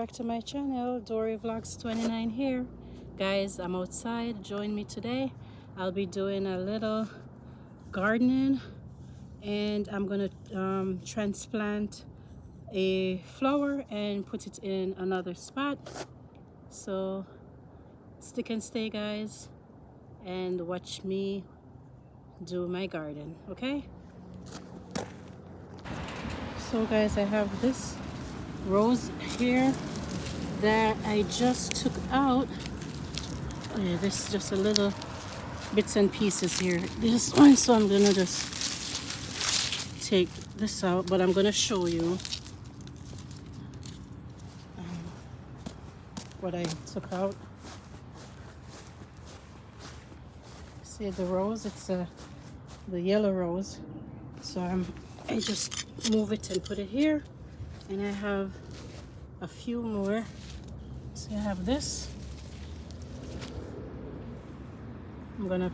back to my channel. Dory Vlogs 29 here. Guys, I'm outside. Join me today. I'll be doing a little gardening, and I'm gonna transplant a flower and put it in another spot. So stick and stay, guys, and watch me do my garden, okay? So guys, I have this rose here that I just took out. Oh yeah, this is just a little bits and pieces here. This one, so I'm gonna just take this out, but I'm gonna show you what I took out. See the rose? It's the yellow rose. So I just move it and put it here, and I have a few more. So I have this. I'm gonna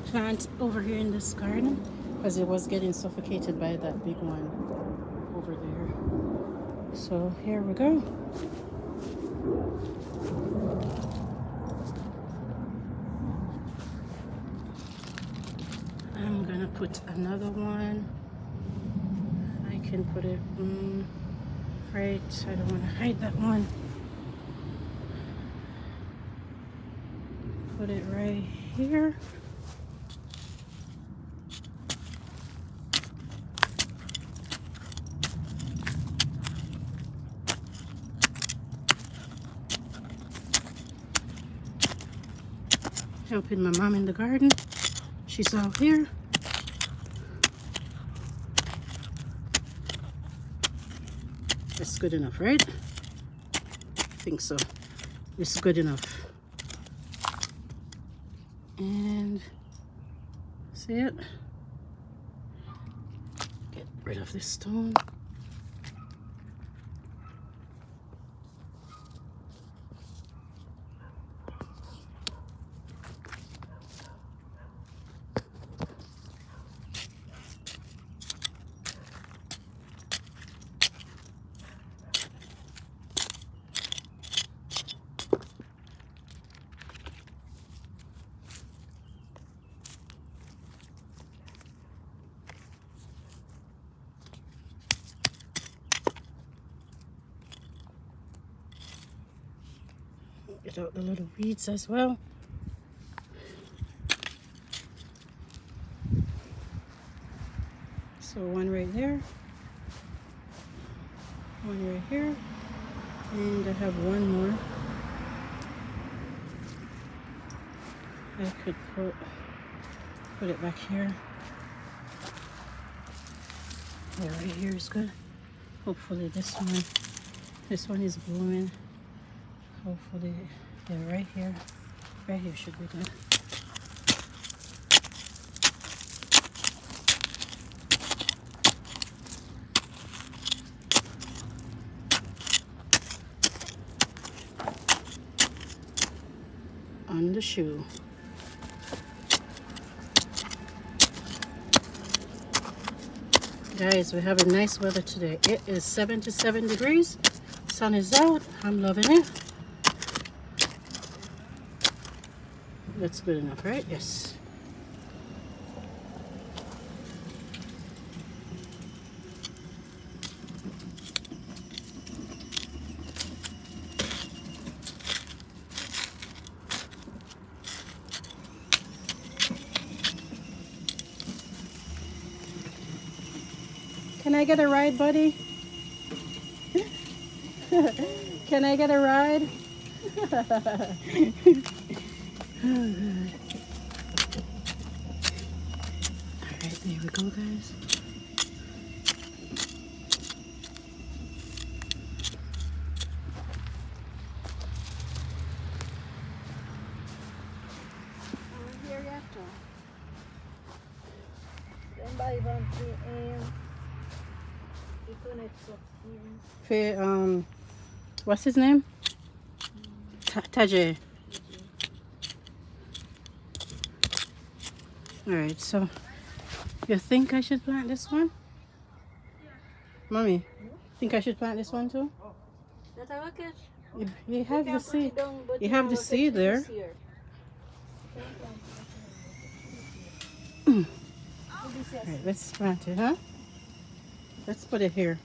plant over here in this garden because it was getting suffocated by that big one over there. So here we go. I'm gonna put another one. I can put it right. I don't want to hide that one. Put it right here. Helping my mom in the garden. She's out here. That's good enough, right? I think so. It's good enough. And see it? Get rid of this stone. Get out the little weeds as well. So one right there, one right here, and I have one more. I could put it back here. Yeah, right here is good. Hopefully this one is blooming. Hopefully, yeah, right here should be good. On the shoe. Guys, we're having nice weather today. It is 77 degrees. Sun is out. I'm loving it. That's good enough, right? Yes. Can I get a ride, buddy? Can I get a ride? Oh, good. Alright, there we go, guys. What's his name? Tajay. Alright, so you think I should plant this one? Mommy, think I should plant this one too? That's a rocket. You have the can put seed. it down, but You have the the seed tree there. is here. Right, let's plant it, huh? Let's put it here.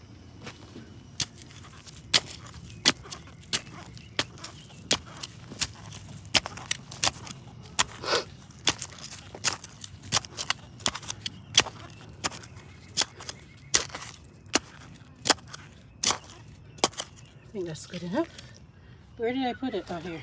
I think that's good enough. Where did I put it? Oh, here.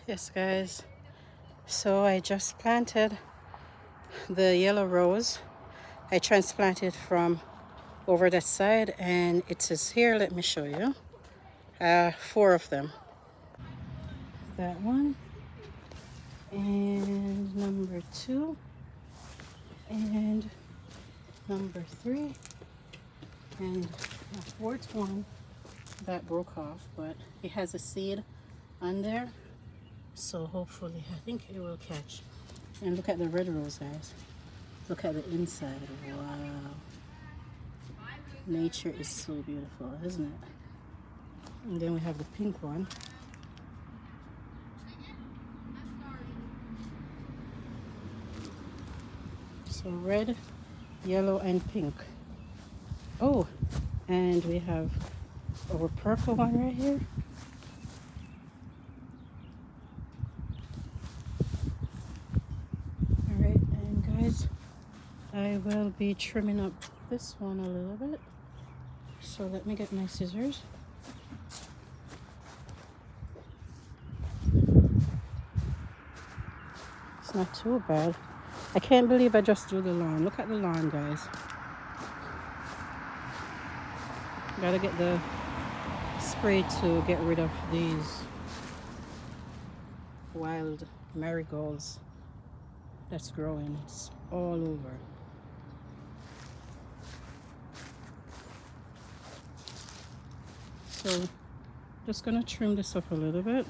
Yes, guys. So I just planted the yellow rose. I transplanted from over that side, and it is here. Let me show you. 4 of them. That one, and number 2, and number 3, and the 4th one that broke off, but it has a seed on there, so hopefully I think it will catch. And look at the red rose, guys. Look at the inside. Wow, nature is so beautiful, isn't it? And then we have the pink one. So red, yellow, and pink. Oh, and we have our purple one right here. All right, and guys, I will be trimming up this one a little bit. So let me get my scissors. It's not too bad. I can't believe I just do the lawn. Look at the lawn, guys. Gotta get the spray to get rid of these wild marigolds that's growing. It's all over. So just gonna trim this up a little bit.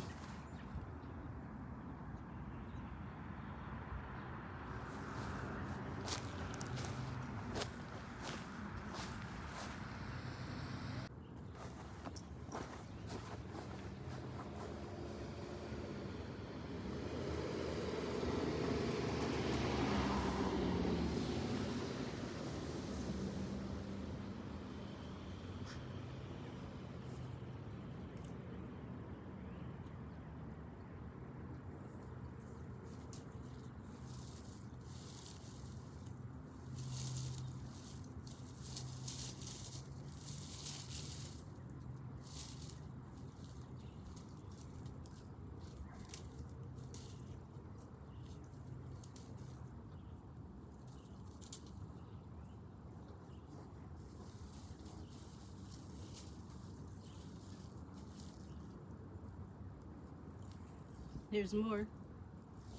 There's more.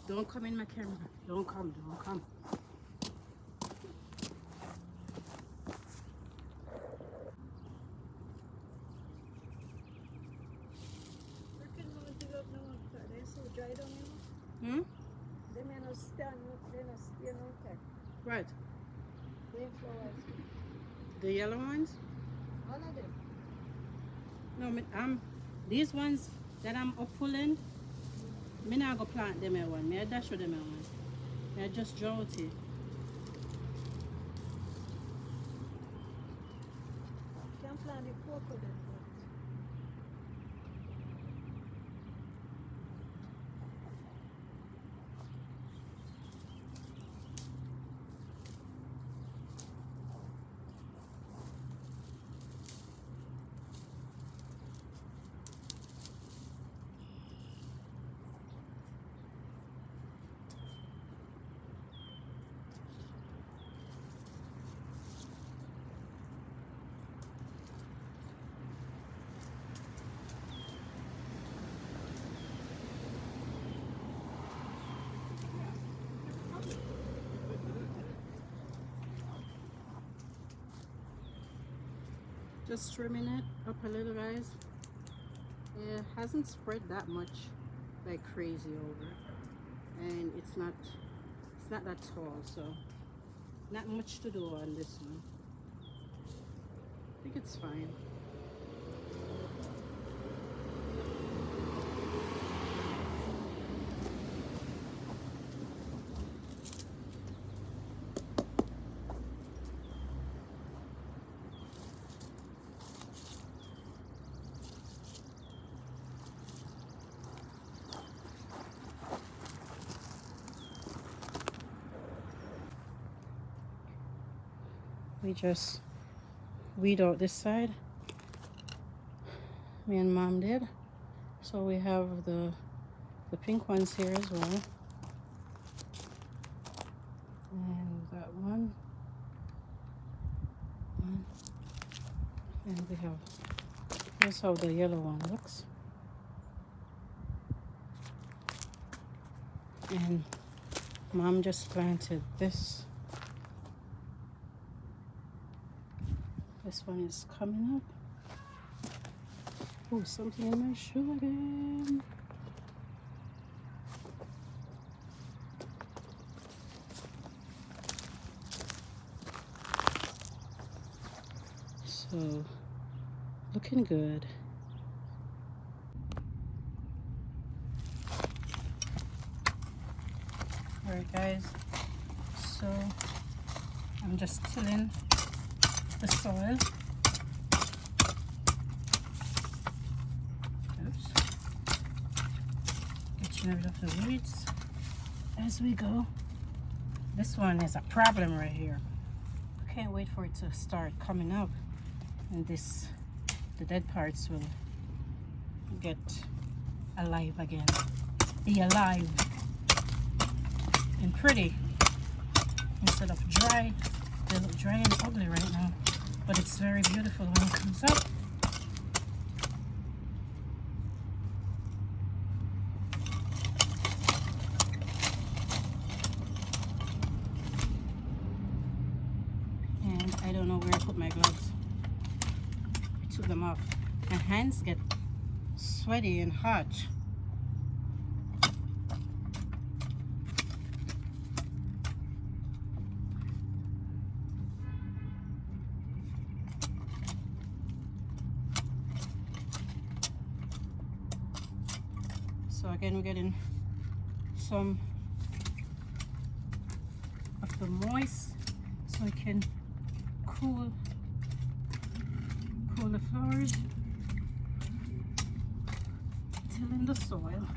Don't come in my camera. Don't come, don't come. Hmm? Right. The yellow ones? All of them. No, these ones that I'm up pulling, me not go plant them at one. Me I dash them at one. Me I just drought it. Can't plant the cocoa then. Just trimming it up a little, guys. It hasn't spread that much like crazy over, and it's not that tall, so not much to do on this one. I think it's fine. We just weed out this side. Me and Mom did. So we have the pink ones here as well. And that one. And we have, here's how the yellow one looks. And Mom just planted this. This one is coming up. Oh, something in my shoe again. So, looking good. Alright guys, so I'm just tilling the soil. Oops. Getting rid of the weeds as we go. This one is a problem right here. I can't wait for it to start coming up, and the dead parts will get alive again. Be alive and pretty instead of dry. They look dry and ugly right now, but it's very beautiful when it comes up. And I don't know where I put my gloves. I took them off. My hands get sweaty and hot. So again, we're getting some of the moist so it can cool the flowers. Tilling the soil.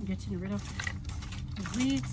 Getting rid of the weeds.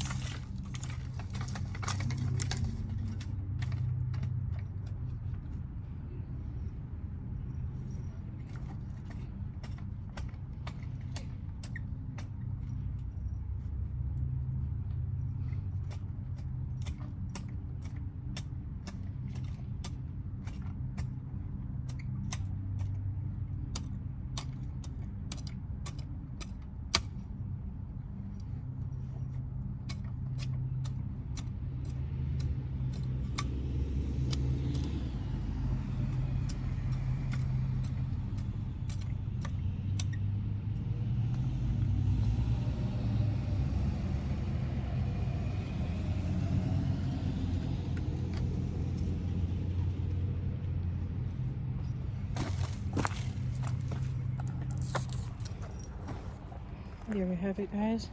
There we have it, guys.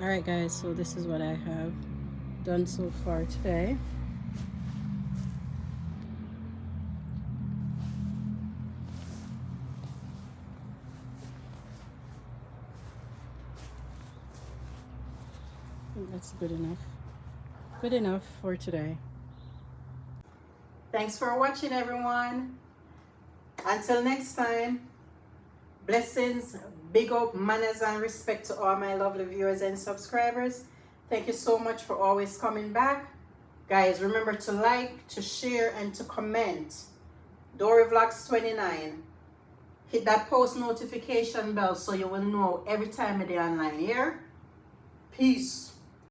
Alright guys, so this is what I have done so far today. I think that's good enough. Good enough for today. Thanks for watching, everyone. Until next time, blessings, big up, manners, and respect to all my lovely viewers and subscribers. Thank you so much for always coming back. Guys, remember to like, to share, and to comment. Dory Vlogs 29. Hit that post notification bell so you will know every time I do online here. Peace.